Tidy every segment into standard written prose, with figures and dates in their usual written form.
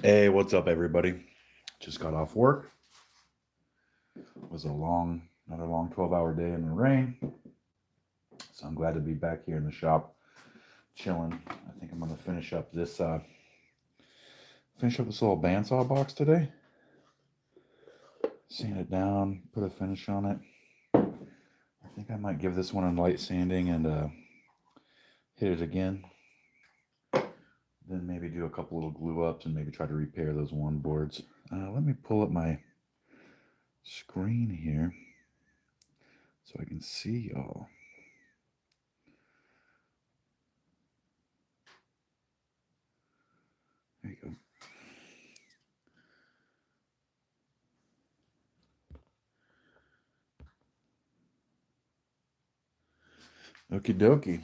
Hey, what's up, everybody? Just got off work. It was another long 12-hour day in the rain. So I'm glad to be back here in the shop, chilling. I think I'm gonna finish up this little bandsaw box today. Sand it down, put a finish on it. I think I might give this one a light sanding and hit it again. Then maybe do a couple little glue ups and maybe try to repair those one boards. Let me pull up my screen here so I can see y'all. There you go. Okie dokie.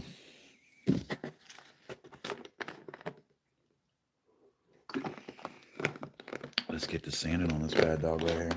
Let's get to sanding on this bad dog right here.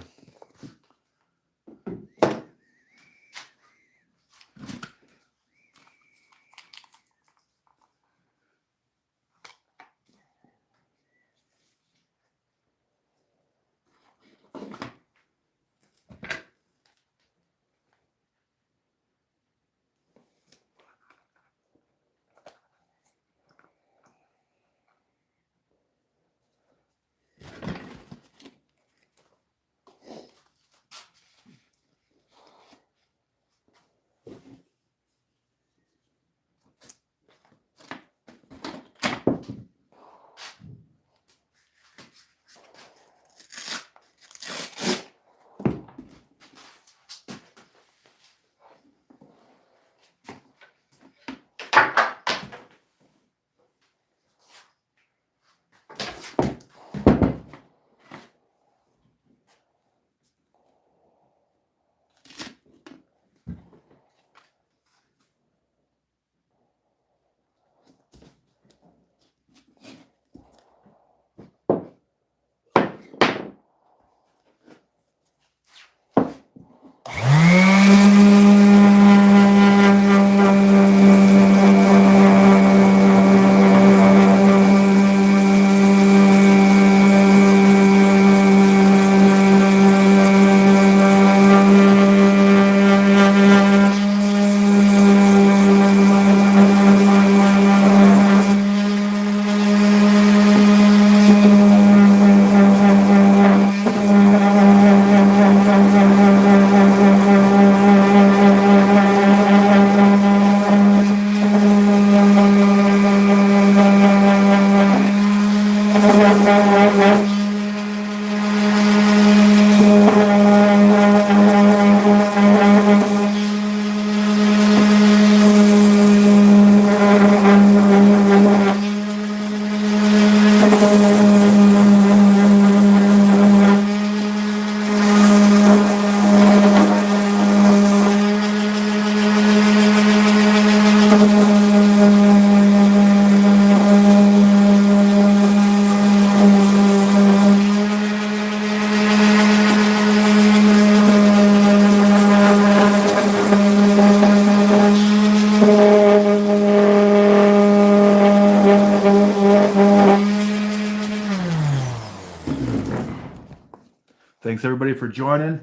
Thanks everybody for joining.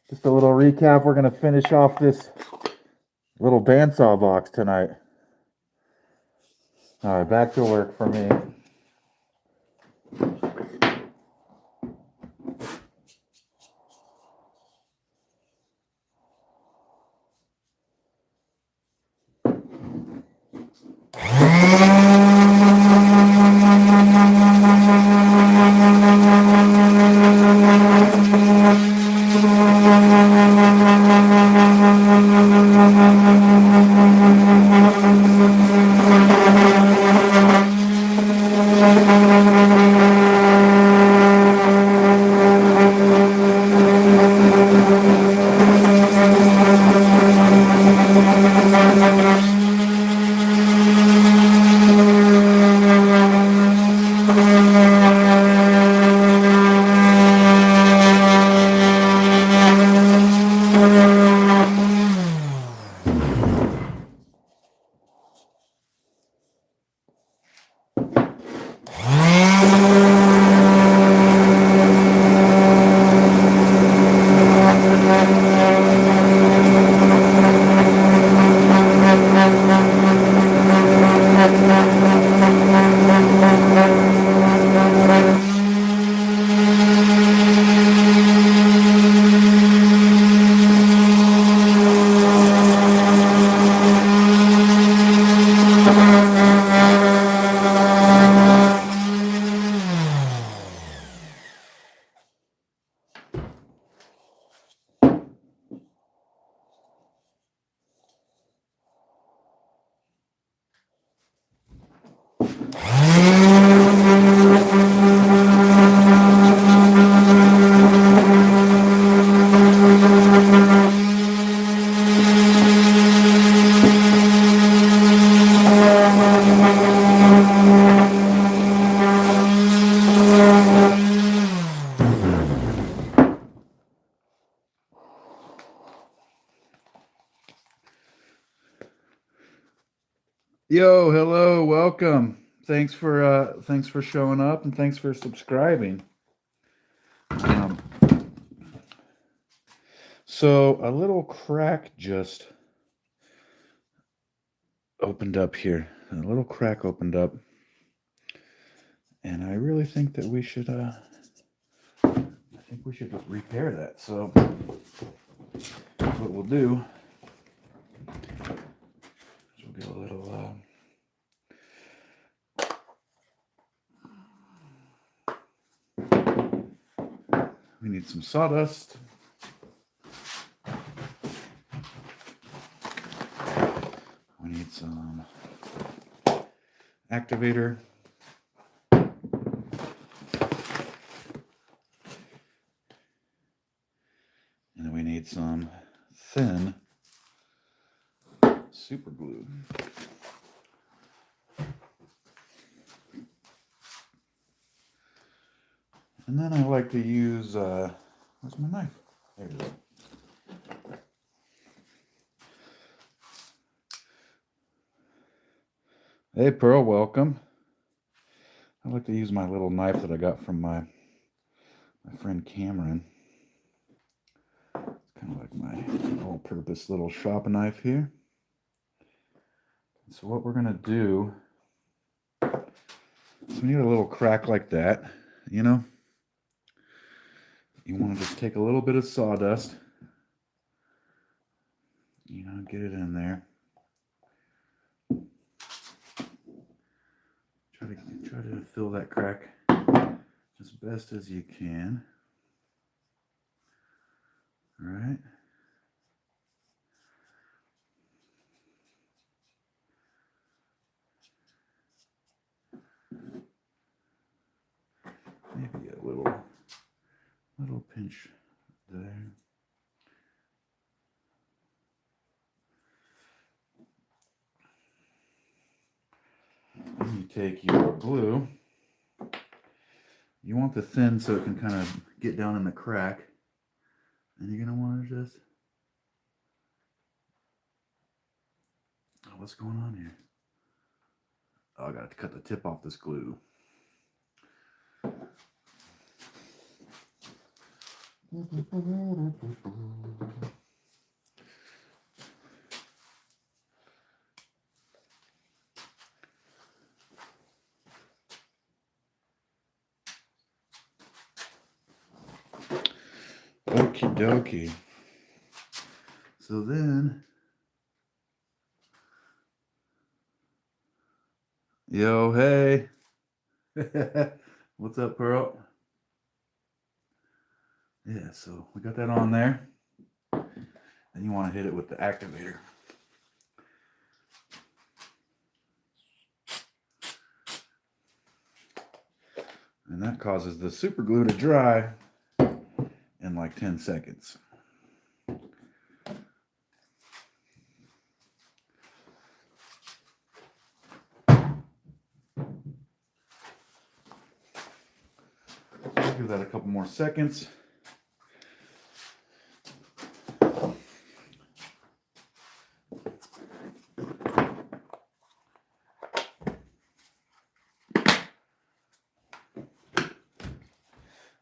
Just a little recap. We're going to finish off this little bandsaw box tonight. All right, back to work for me. Yo, hello, welcome. Thanks for showing up and thanks for subscribing. So a little crack just opened up here. A little crack opened up, and I really think that we should repair that. So what we'll do is we'll get a little we need some sawdust. We need some activator. And then we need some thin super glue. And then I like to use, where's my knife? There it is. Hey Pearl, welcome. I like to use my little knife that I got from my friend Cameron. It's kind of like my all-purpose little shop knife here. So what we're gonna do, so we need a little crack like that, you know. You want to just take a little bit of sawdust, you know, get it in there. Try to fill that crack as best as you can. All right. Maybe a little pinch there. Then you take your glue. You want the thin so it can kind of get down in the crack. And you're going to want to just... Oh, what's going on here? Oh, I got to cut the tip off this glue. Okie dokie. So then, yo, hey. What's up, Pearl? Yeah, so we got that on there. And you want to hit it with the activator. And that causes the super glue to dry in like 10 seconds. Give that a couple more seconds.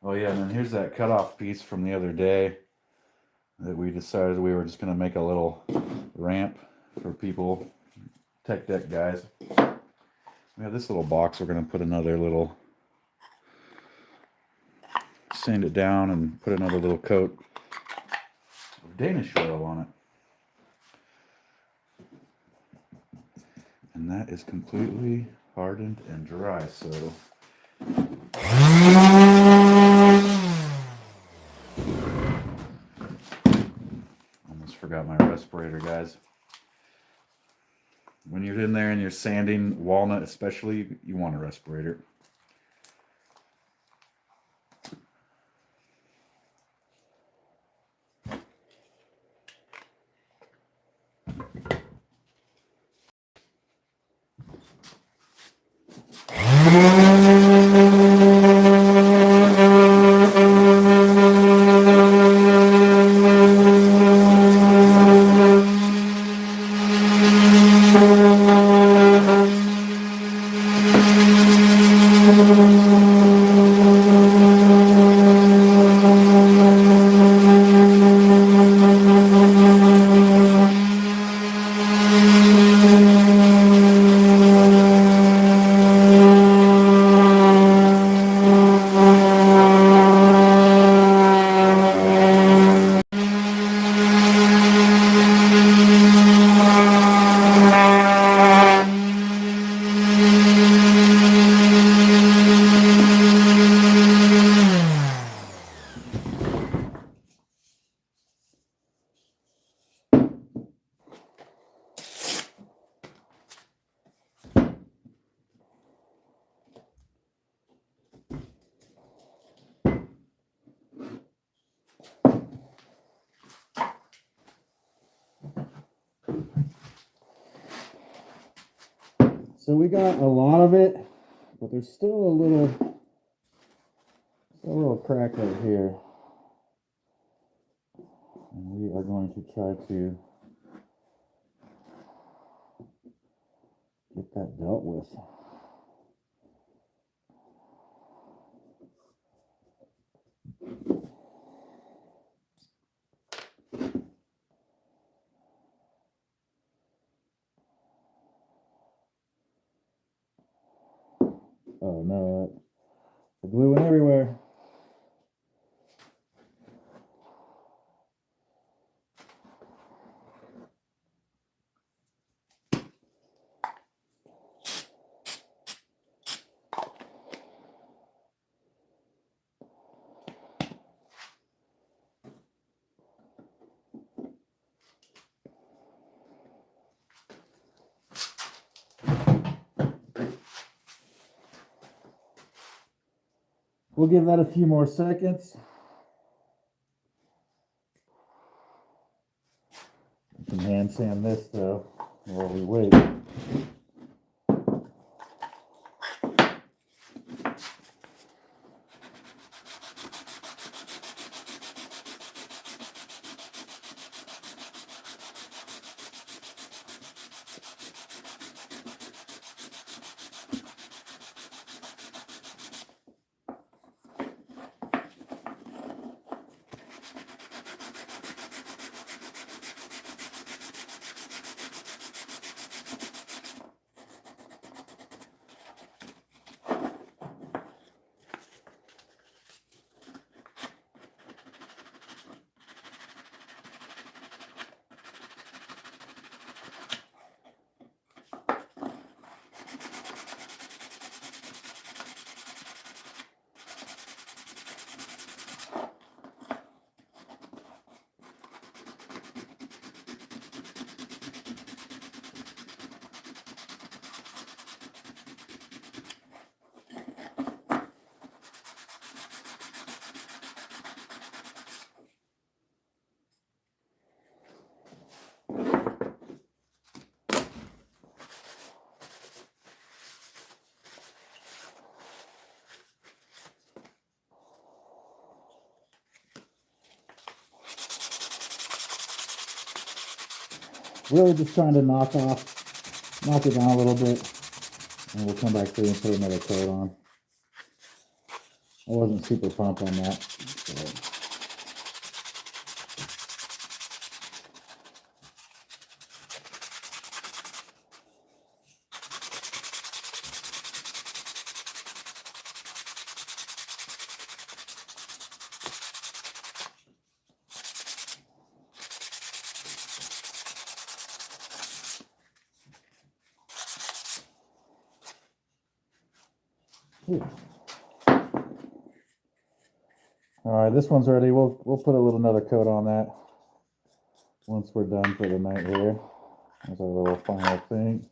Oh yeah, and then here's that cutoff piece from the other day that we decided we were just going to make a little ramp for people, tech deck guys. We have this little box. We're going to put another little, sand it down and put another little coat of Danish oil on it. And that is completely hardened and dry, so almost forgot my respirator, guys. When you're in there and you're sanding walnut especially, you want a respirator. So we got a lot of it, but there's still a little crack right here. And we are going to try to get that dealt with. Oh no, the glue went everywhere. We'll give that a few more seconds. We can hand sand this though while we wait. Really just trying to knock it down a little bit, and we'll come back through and put another coat on. I wasn't super pumped on that. So. All right, this one's ready. We'll put another coat on that once we're done for the night here. There's our little final thing.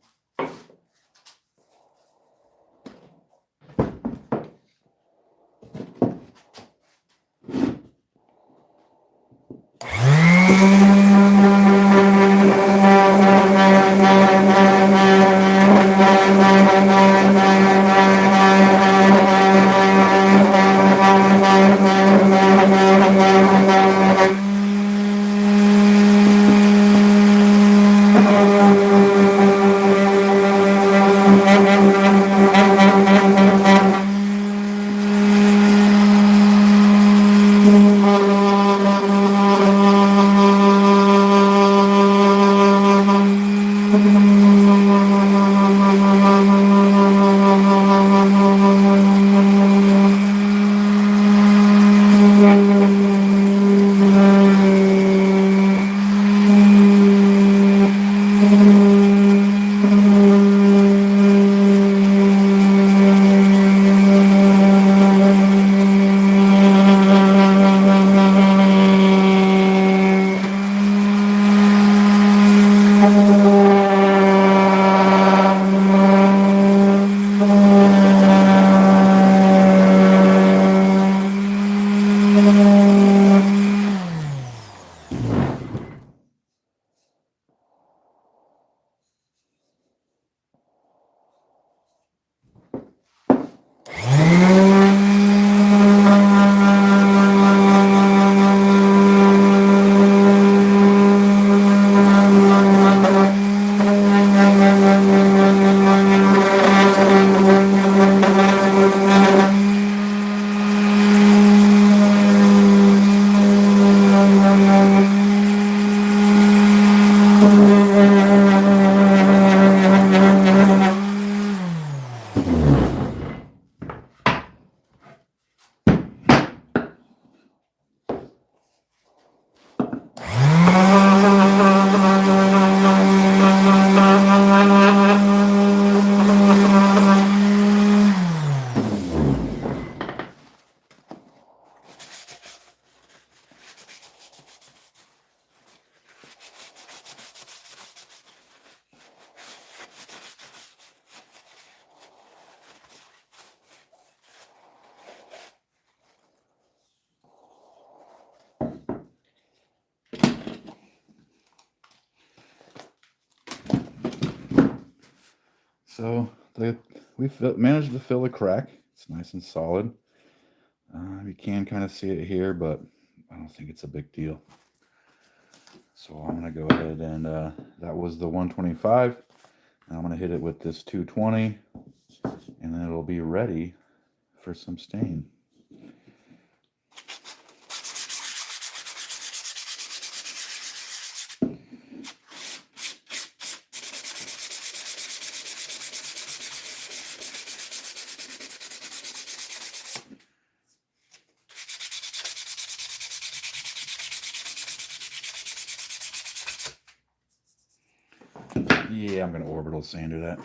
So we've managed to fill a crack. It's nice and solid. You can kind of see it here, but I don't think it's a big deal. So I'm going to go ahead and that was the 125. Now I'm going to hit it with this 220, and then it'll be ready for some stain. Yeah, I'm going to orbital sander that.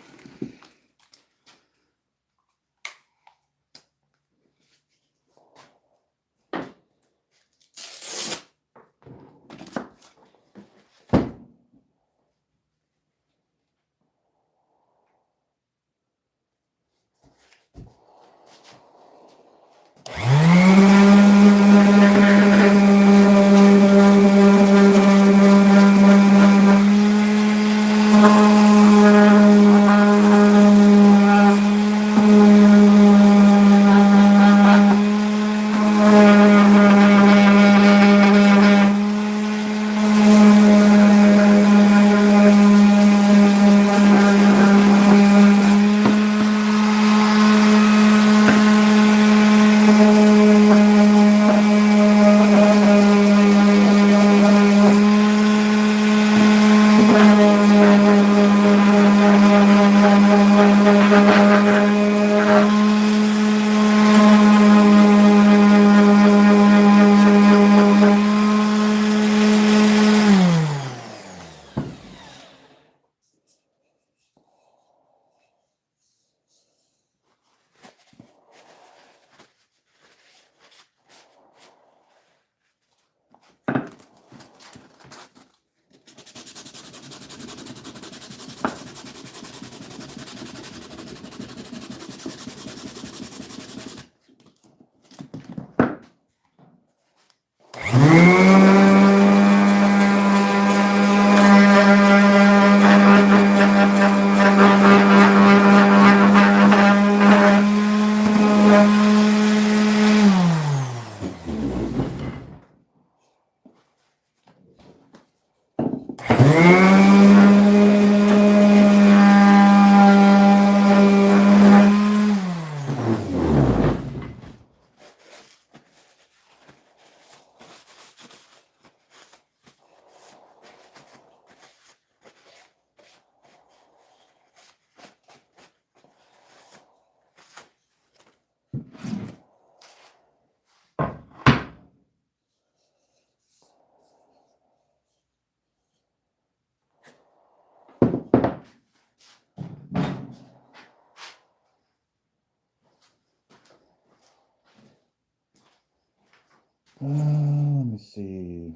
Let me see.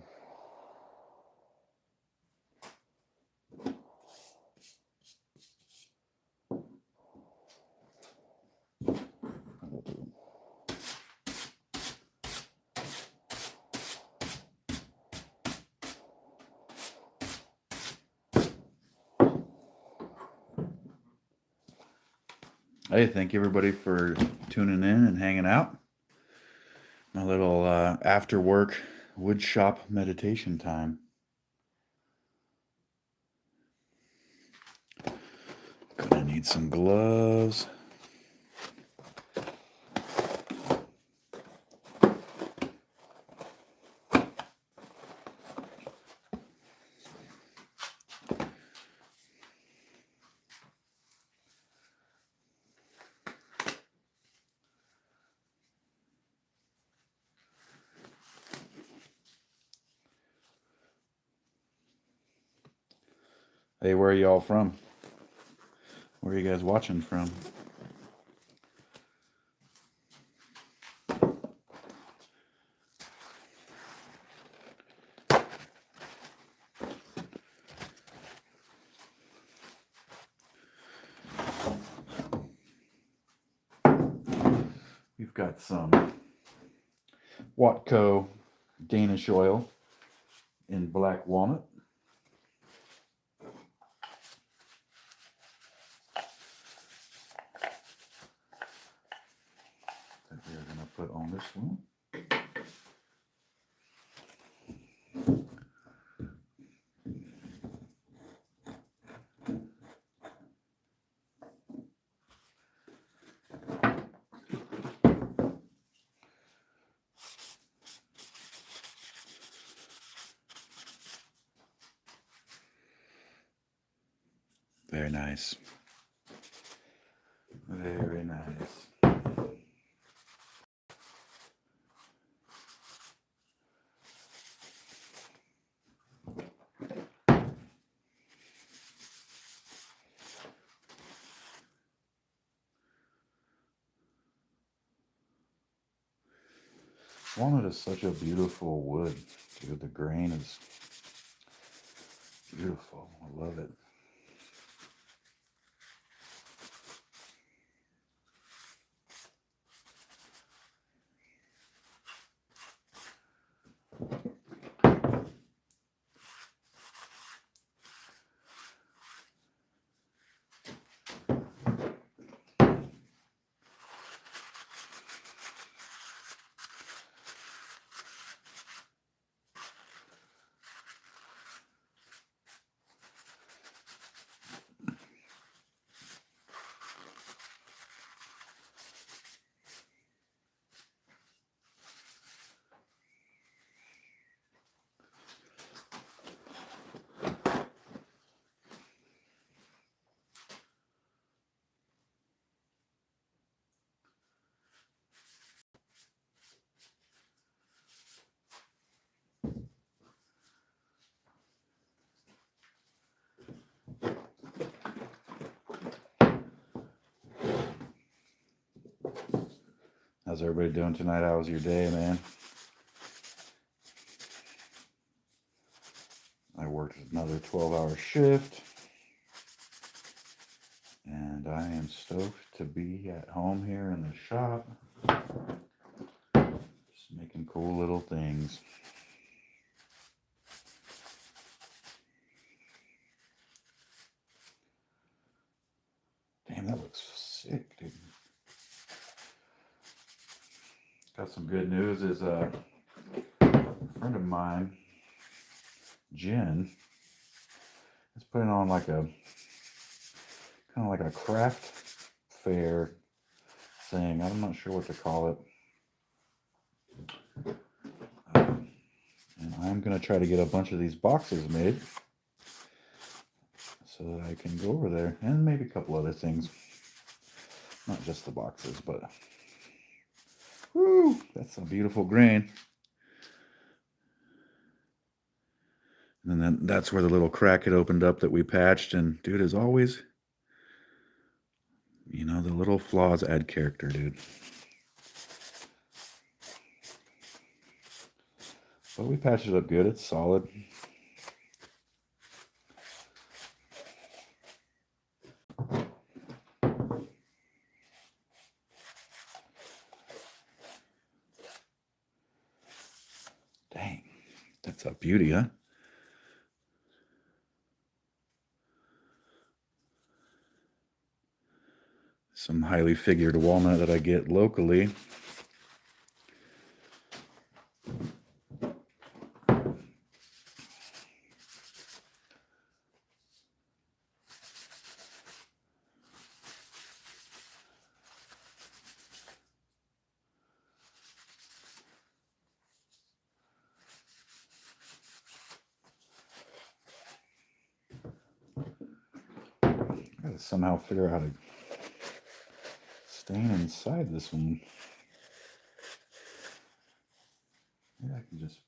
Hey, thank you everybody for tuning in and hanging out. My little after work wood shop meditation time. Gonna need some gloves. Hey, where are y'all from? Where are you guys watching from? We've got some Watco Danish oil in black walnut. this one. Very nice. Very nice. Walnut is such a beautiful wood, dude. The grain is beautiful. I love it. How's everybody doing tonight? How was your day, man? I worked another 12-hour shift, and I am stoked to be at home here in the shop, just making cool little things. Damn, that looks sick, dude. Got some good news. Is a friend of mine, Jen, is putting on like a kind of like a craft fair thing. I'm not sure what to call it. And I'm gonna try to get a bunch of these boxes made so that I can go over there, and maybe a couple other things. Not just the boxes, but whoo, that's a beautiful grain. And then that's where the little crack had opened up that we patched. And dude, as always, you know, the little flaws add character, dude. But we patched it up good. It's solid. Dang, that's a beauty, huh? Some highly figured walnut that I get locally. I gotta somehow figure out how to stain inside this one. Maybe I can just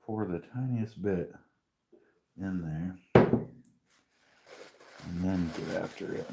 pour the tiniest bit in there and then get after it.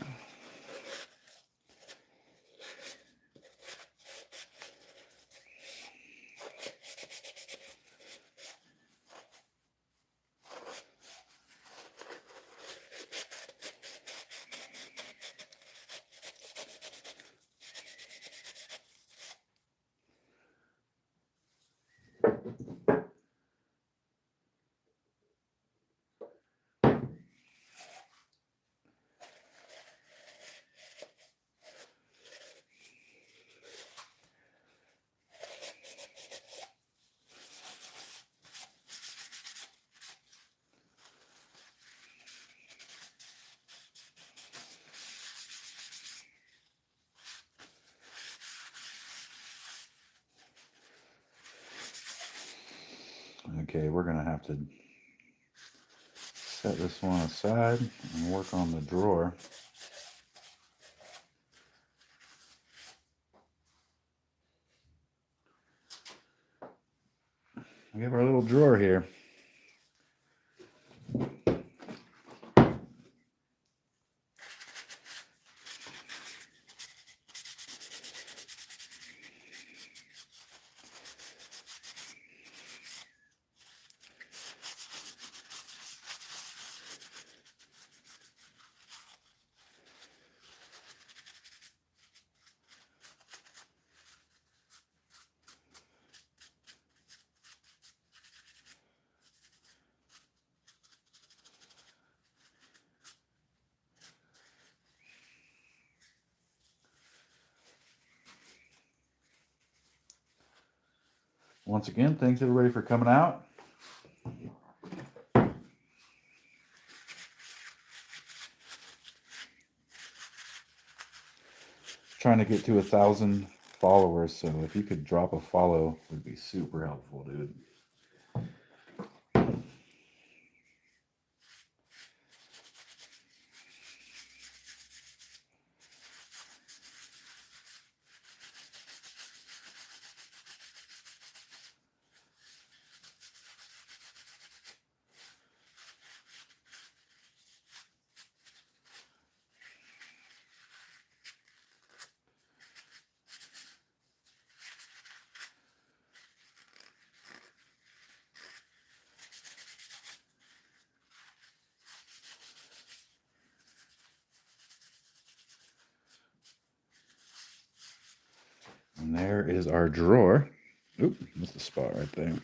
Okay, we're gonna have to set this one aside and work on the drawer. We have our little drawer here. Once again, thanks everybody for coming out. Trying to get to 1,000 followers, so if you could drop a follow, it would be super helpful, dude. And there is our drawer. Oop, that's the spot right there.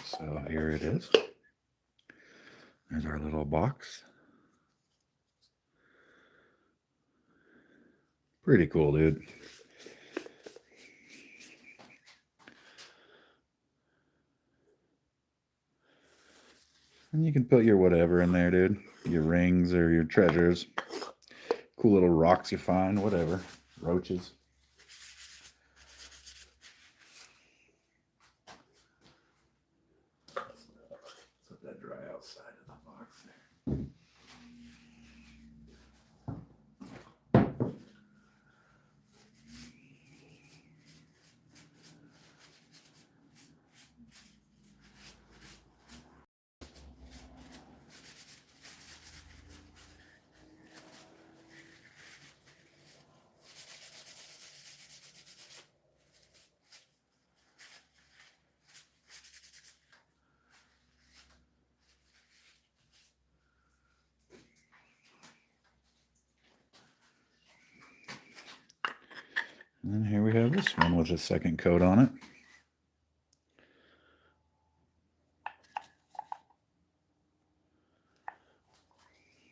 So here it is. There's our little box. Pretty cool, dude. And you can put your whatever in there, dude. Your rings or your treasures. Cool little rocks you find, whatever. Roaches. Let that dry outside of the box there. And then here we have this one with a second coat on it.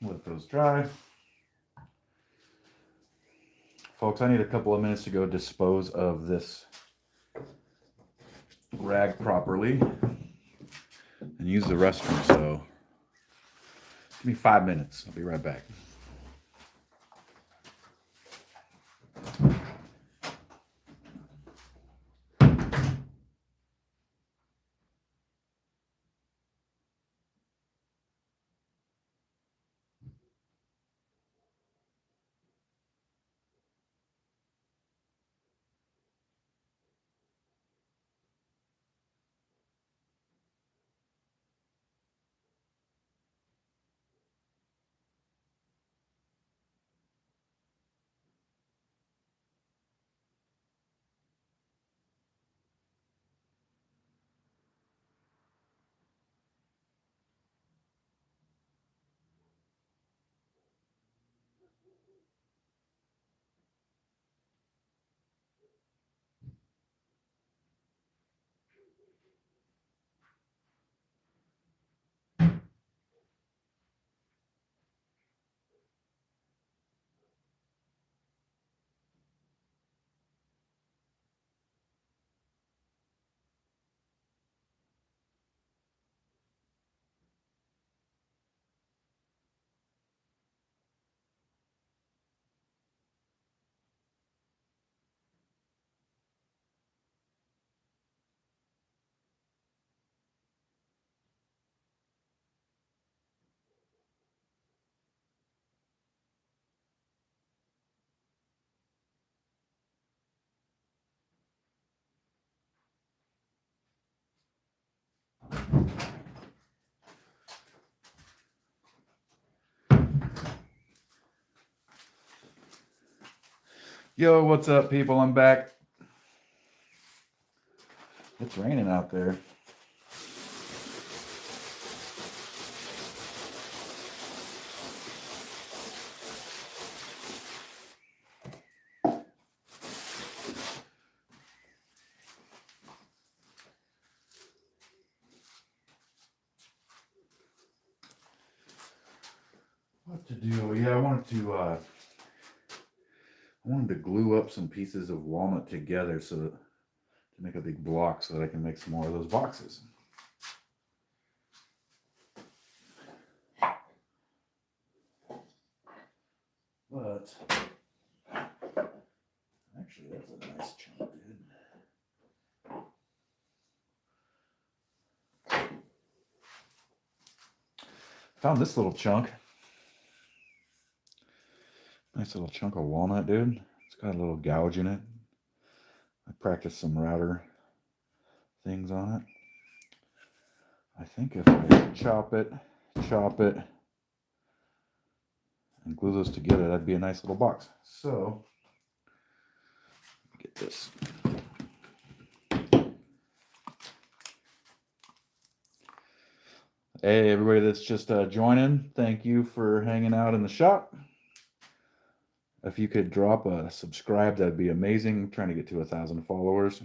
Let those dry. Folks, I need a couple of minutes to go dispose of this rag properly and use the restroom, so give me 5 minutes. I'll be right back. Yo, what's up, people? I'm back. It's raining out there. What to do? Yeah, I wanted to glue up some pieces of walnut together so that, to make a big block so that I can make some more of those boxes. But actually, that's a nice chunk, dude. Found this little chunk. Nice little chunk of walnut, dude. It's got a little gouge in it. I practiced some router things on it. I think if I chop it, and glue those together, that'd be a nice little box. So, get this. Hey, everybody that's just joining, thank you for hanging out in the shop. If you could drop a subscribe, that'd be amazing. I'm trying to get to 1,000 followers.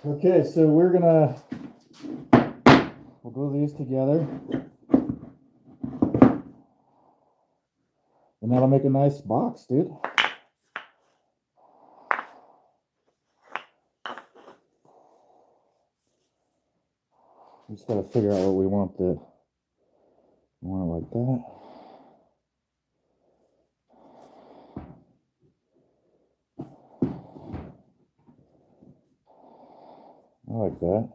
Okay, so we'll glue these together, and that'll make a nice box, dude. We just gotta figure out what we want. We want it like that. I like that.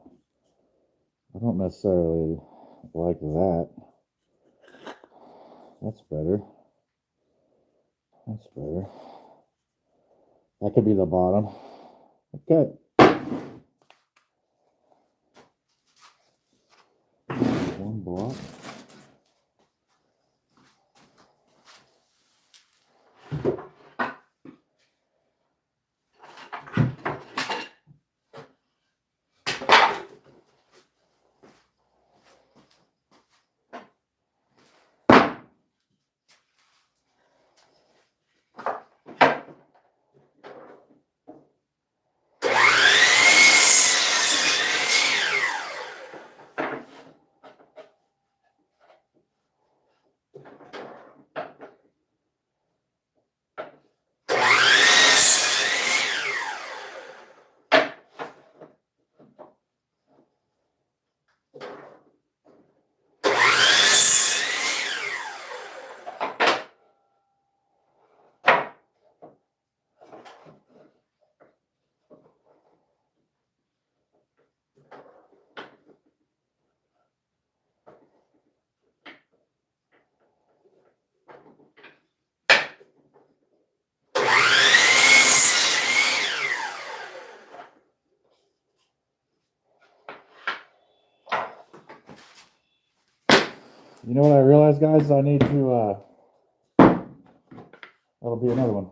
I don't necessarily like that. That's better. That's better. That could be the bottom. Okay. One block. You know what I realized, guys? I need to, that'll be another one.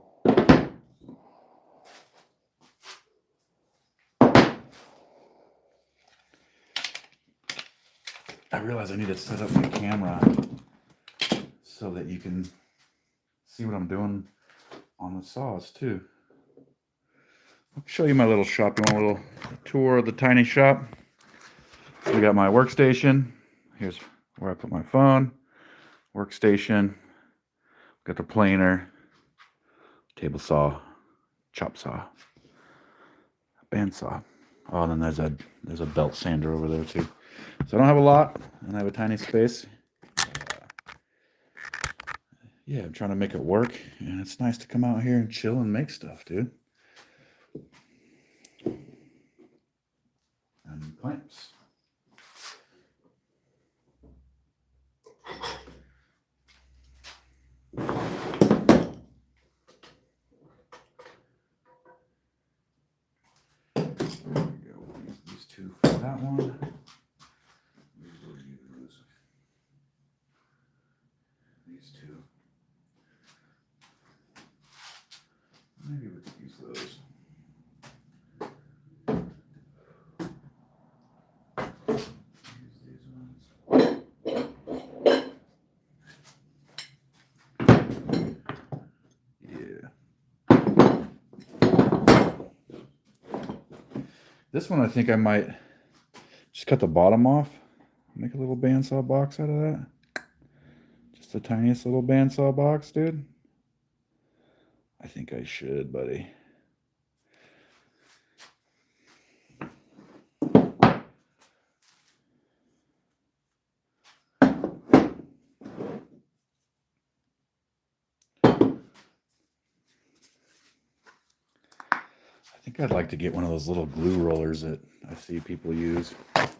I realize I need to set up my camera so that you can see what I'm doing on the saws too. I'll show you my little shop. You want a little tour of the tiny shop? So we got my workstation. Here's where I put my phone. Workstation. Got the planer, table saw, chop saw, bandsaw. Oh, and then there's a belt sander over there too. So I don't have a lot, and I have a tiny space. Yeah, I'm trying to make it work, and it's nice to come out here and chill and make stuff, dude. And clamps. There we go. We'll use these two for that one. We will use these two. Maybe we could use those. Use these ones. Yeah. This one I think I might just cut the bottom off. Make a little bandsaw box out of that. Just the tiniest little bandsaw box, dude. I think I should, buddy. I think I'd like to get one of those little glue rollers that I see people use. Get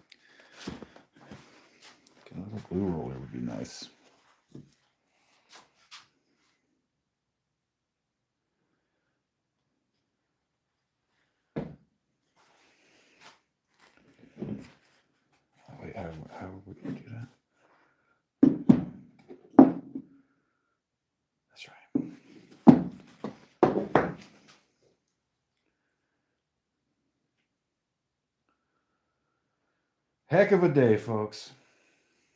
a little glue roller would be nice. Oh, wait, how would we do that? That's right. Heck of a day, folks.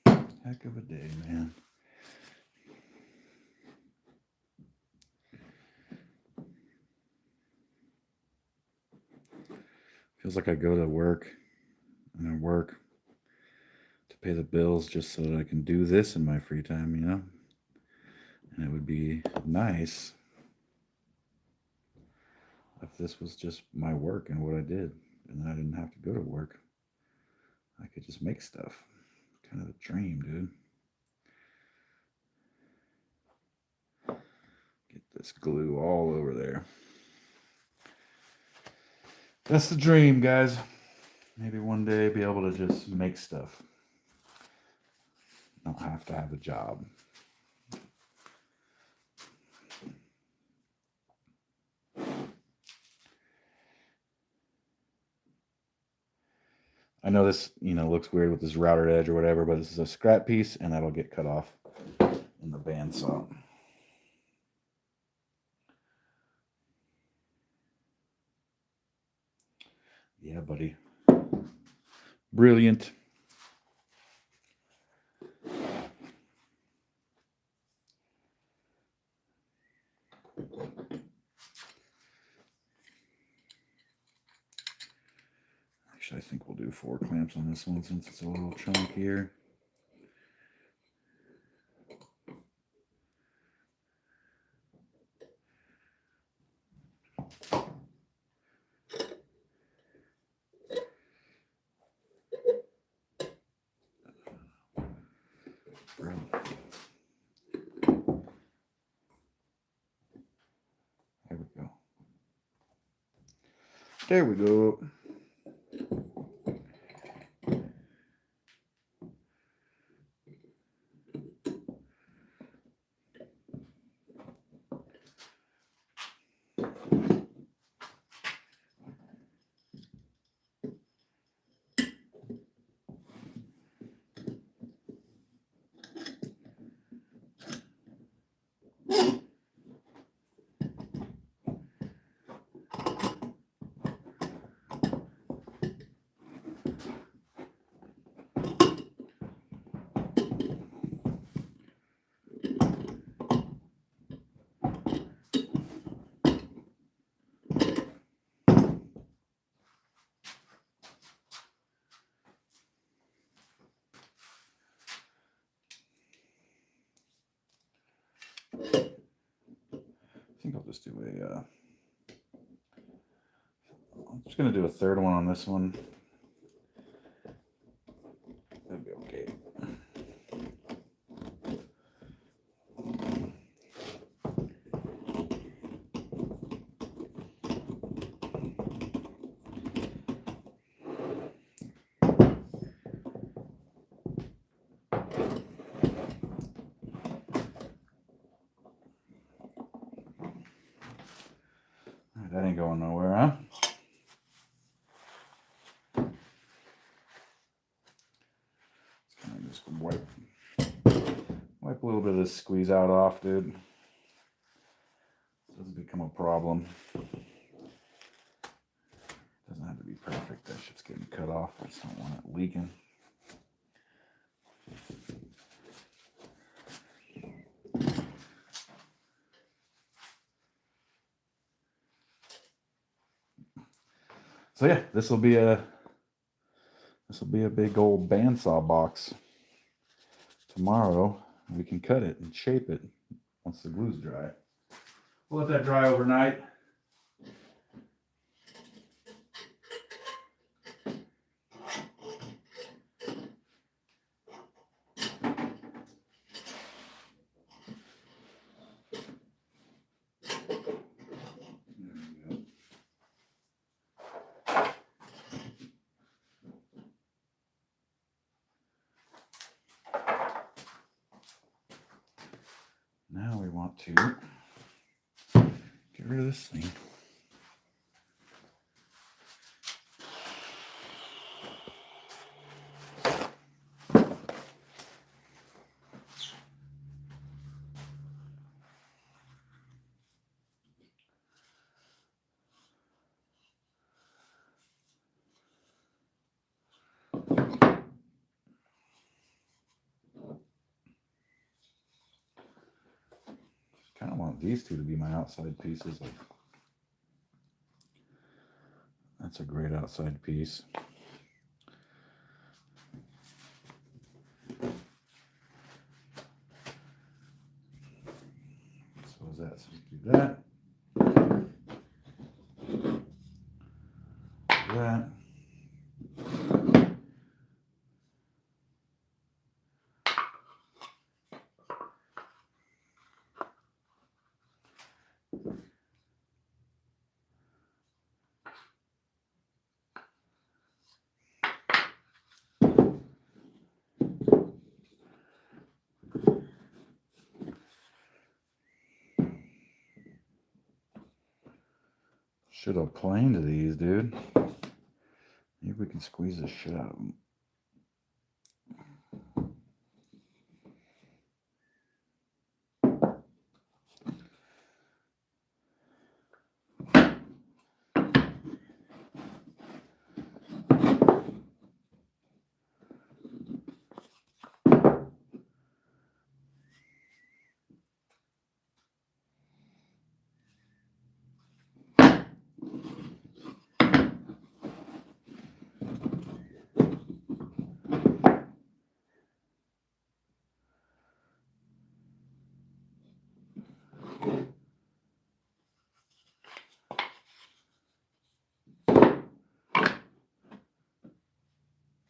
Heck of a day, man. Feels like I go to work and I work to pay the bills just so that I can do this in my free time, you know? And it would be nice if this was just my work and what I did, and I didn't have to go to work. I could just make stuff. Kind of a dream, dude. Get this glue all over there. That's the dream, guys. Maybe one day be able to just make stuff. Don't have to have a job. I know this, looks weird with this routed edge or whatever, but this is a scrap piece and that'll get cut off in the bandsaw. Yeah, buddy. Brilliant. Actually, I think we'll do 4 clamps on this one since it's a little chunkier. There we go. There we go. think I'll just do a, I'm just going to do a third one on this one. That'd be okay. That ain't going nowhere, huh? Just wipe a little bit of this squeeze out off, dude. Doesn't become a problem. Doesn't have to be perfect. That shit's getting cut off. I just don't want it leaking. So yeah, this will be a big old bandsaw box. Tomorrow we can cut it and shape it once the glue's dry. We'll let that dry overnight. Now we want to get rid of this thing. Kind of want these two to be my outside pieces. Like, that's a great outside piece. So is that? So do that. Do that. Should have planed these, dude. Maybe we can squeeze the shit out of them.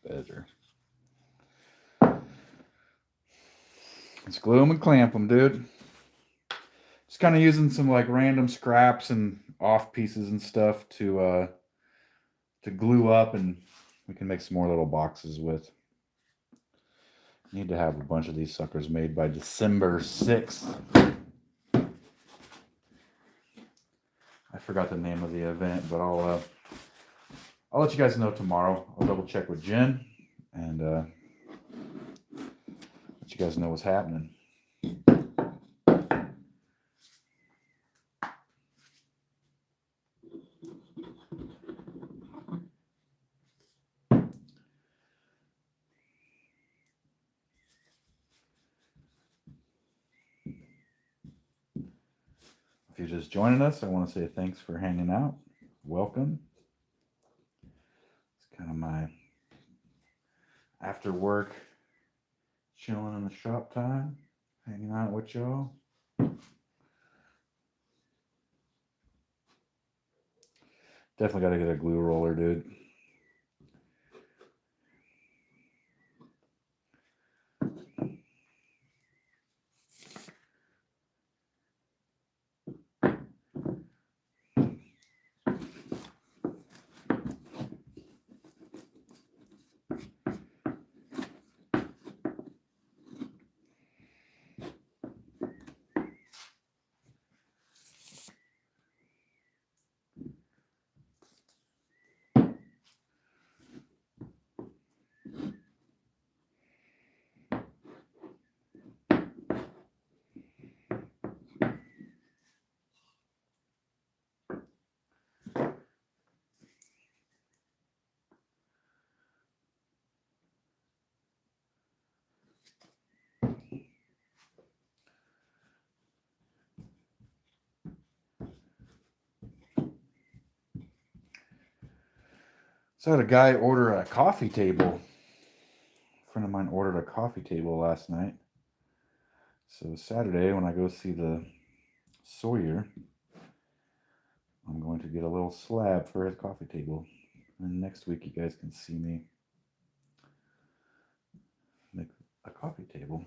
Better. Let's glue them and clamp them, dude. Just kind of using some like random scraps and off pieces and stuff to glue up, and we can make some more little boxes with. Need to have a bunch of these suckers made by December 6th. I forgot the name of the event, but I'll let you guys know tomorrow. I'll double check with Jen and let you guys know what's happening. If you're just joining us, I want to say thanks for hanging out. Welcome. It's kind of my after work, chilling in the shop time, hanging out with y'all. Definitely got to get a glue roller, dude. So I had a guy order a coffee table. A friend of mine ordered a coffee table last night. So Saturday, when I go see the Sawyer, I'm going to get a little slab for his coffee table. And next week, you guys can see me make a coffee table.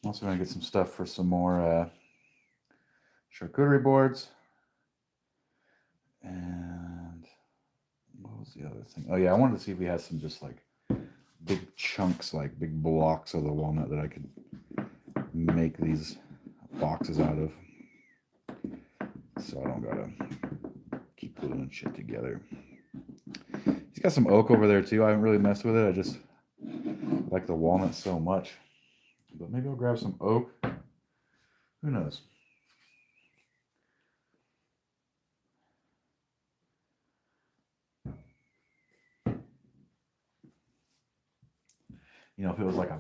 I'm also going to get some stuff for some more charcuterie boards. And what was the other thing? Oh yeah, I wanted to see if we had some just like big chunks, like big blocks of the walnut that I could make these boxes out of. So I don't gotta keep gluing shit together. He's got some oak over there too. I haven't really messed with it. I just like the walnut so much. But maybe I'll grab some oak. Who knows? You know, if it was like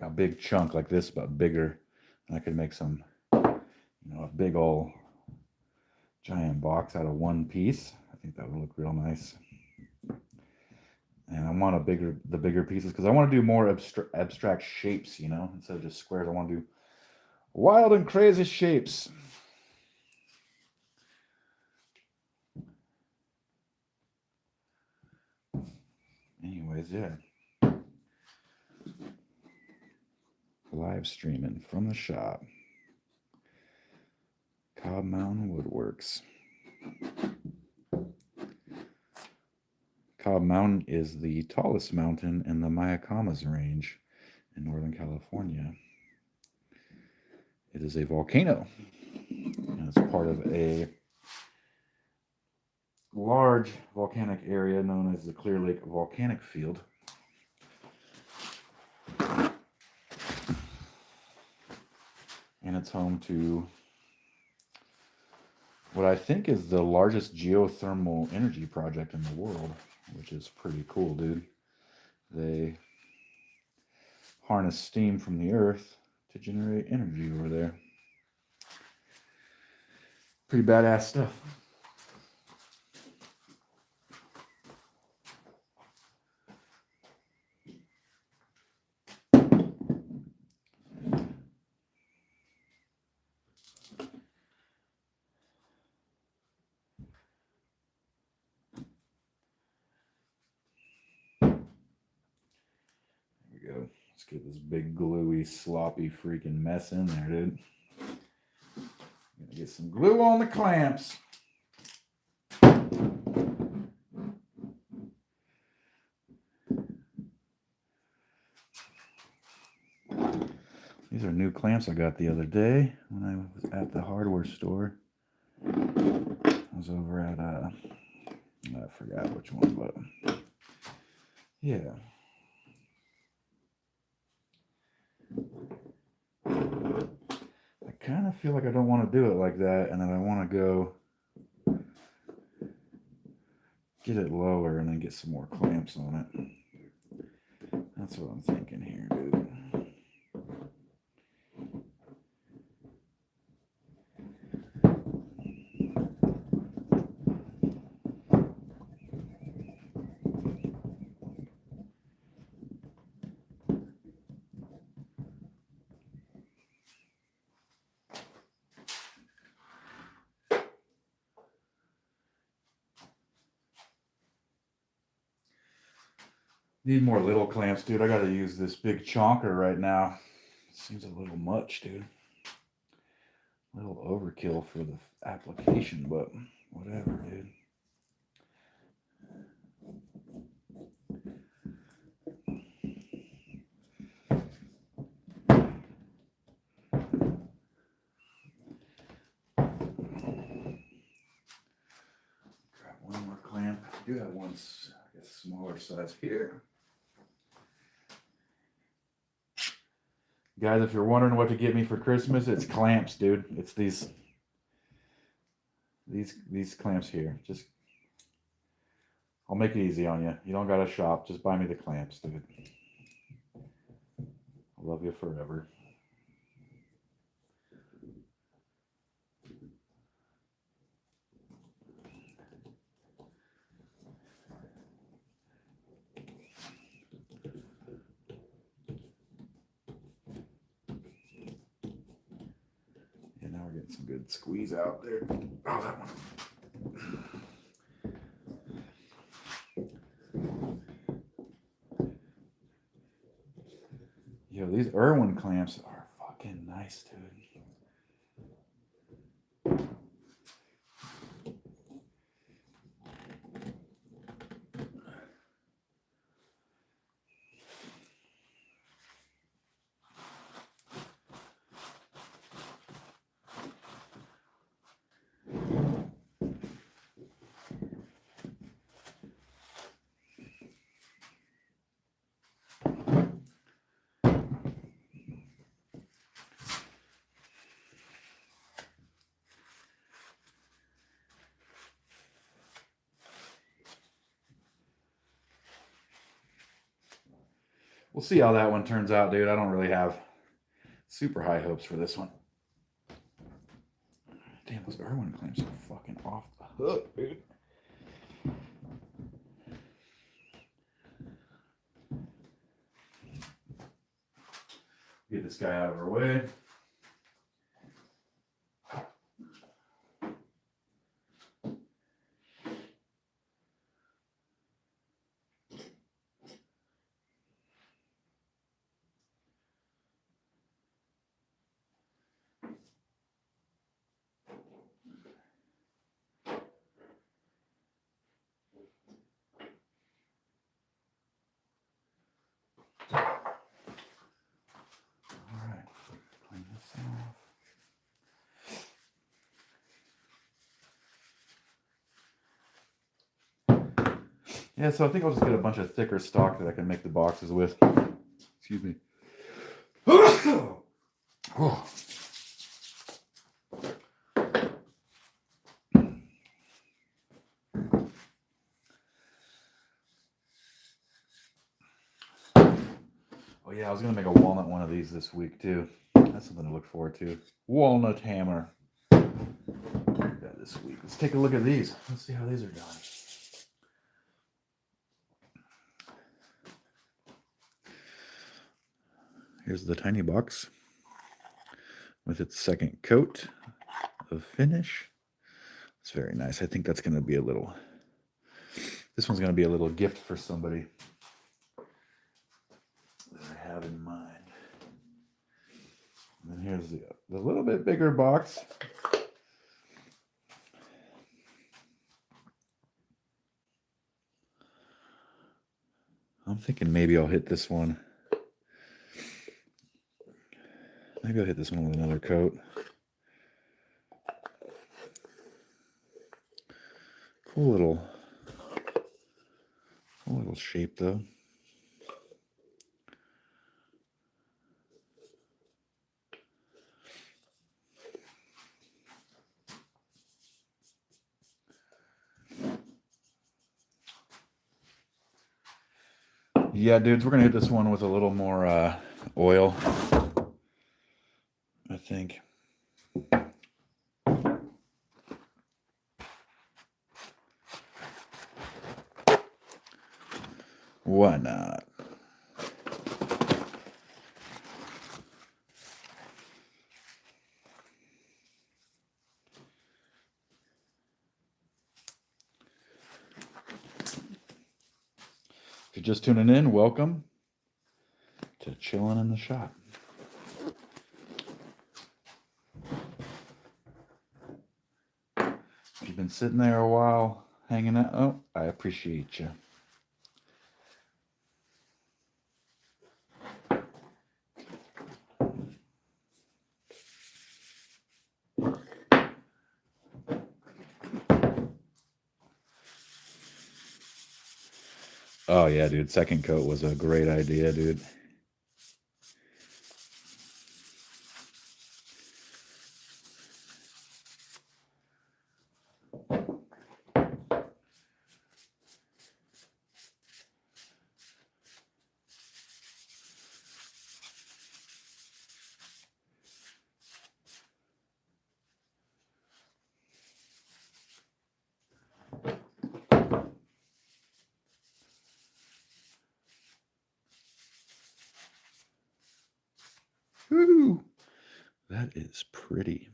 a big chunk like this, but bigger, and I could make some, you know, a big old giant box out of one piece. I think that would look real nice. And I want the bigger pieces because I want to do more abstract shapes, you know, instead of just squares. I want to do wild and crazy shapes. Anyways, yeah. Live streaming from the shop. Cobb Mountain Woodworks. Cobb Mountain is the tallest mountain in the Mayacamas range in Northern California. It is a volcano, and it's part of a large volcanic area known as the Clear Lake Volcanic Field. And it's home to what I think is the largest geothermal energy project in the world, which is pretty cool, dude. They harness steam from the earth to generate energy over there. Pretty badass stuff. Go. Let's get this big gluey sloppy freaking mess in there, dude. Gonna get some glue on the clamps. These are new clamps I got the other day when I was at the hardware store. I was over at I forgot which one, but yeah. I kind of feel like I don't want to do it like that, and then I want to go get it lower and then get some more clamps on it. That's what I'm thinking here, dude. Need more little clamps, dude. I gotta use this big chonker right now. Seems a little much, dude. A little overkill for the application, but whatever, dude. Grab one more clamp. I do have one, I guess, smaller size here. Guys, if you're wondering what to get me for Christmas, it's clamps, dude. It's these clamps here. Just, I'll make it easy on you. You don't gotta shop. Just buy me the clamps, dude. I love you forever. Yeah, now we're getting some good squeeze out there. Oh, that one. Yo, these Irwin clamps are fucking nice, dude. We'll see how that one turns out, dude. I don't really have super high hopes for this one. Damn, those Irwin clamps are fucking off the hook, dude. Get this guy out of our way. Yeah, so I think I'll just get a bunch of thicker stock that I can make the boxes with. Excuse me. Oh. Oh yeah, I was gonna make a walnut one of these this week too. That's something to look forward to. Walnut hammer. That this week. Let's take a look at these. Let's see how these are done. Here's the tiny box with its second coat of finish. It's very nice. I think that's going to be a little, this one's going to be a little gift for somebody that I have in mind. And then here's the little bit bigger box. I'm thinking maybe I'll hit this one. Maybe I'll hit this one with another coat. Cool little shape though. Yeah, dudes, we're gonna hit this one with a little more oil, I think. Why not? If you're just tuning in, welcome to Chilling in the Shop. If you've been sitting there a while hanging out, oh, I appreciate you. Oh yeah, dude, second coat was a great idea, dude. Woo! That is pretty.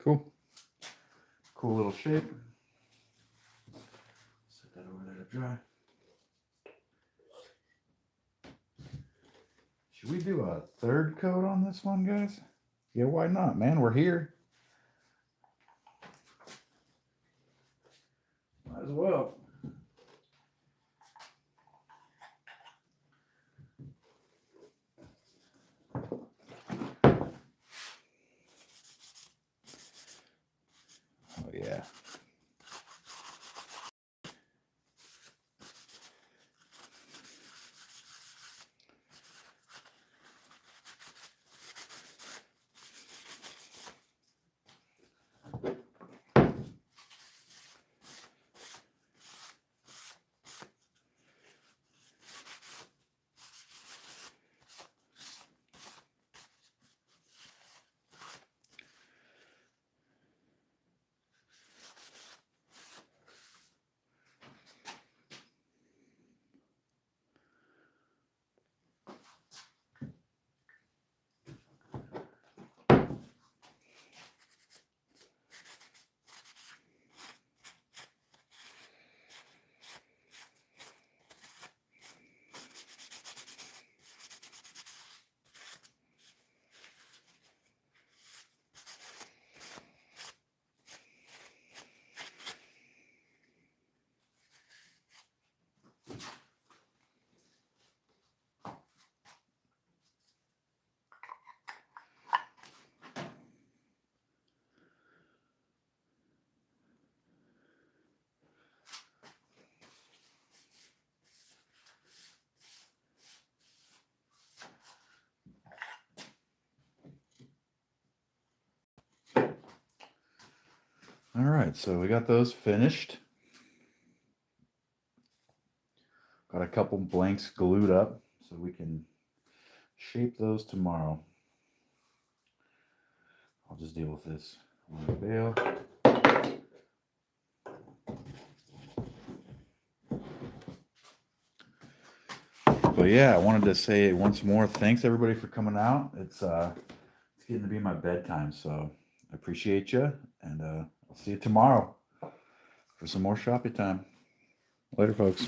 Cool. Cool little shape. Set that over there to dry. Should we do a third coat on this one, guys? Yeah, why not, man? We're here. Might as well. Oh, yeah. All right, so we got those finished. Got a couple blanks glued up so we can shape those tomorrow. I'll just deal with this on the bale. But yeah, I wanted to say once more, thanks everybody for coming out. It's getting to be my bedtime, so I appreciate you, and I'll see you tomorrow for some more shopping time. Later, folks.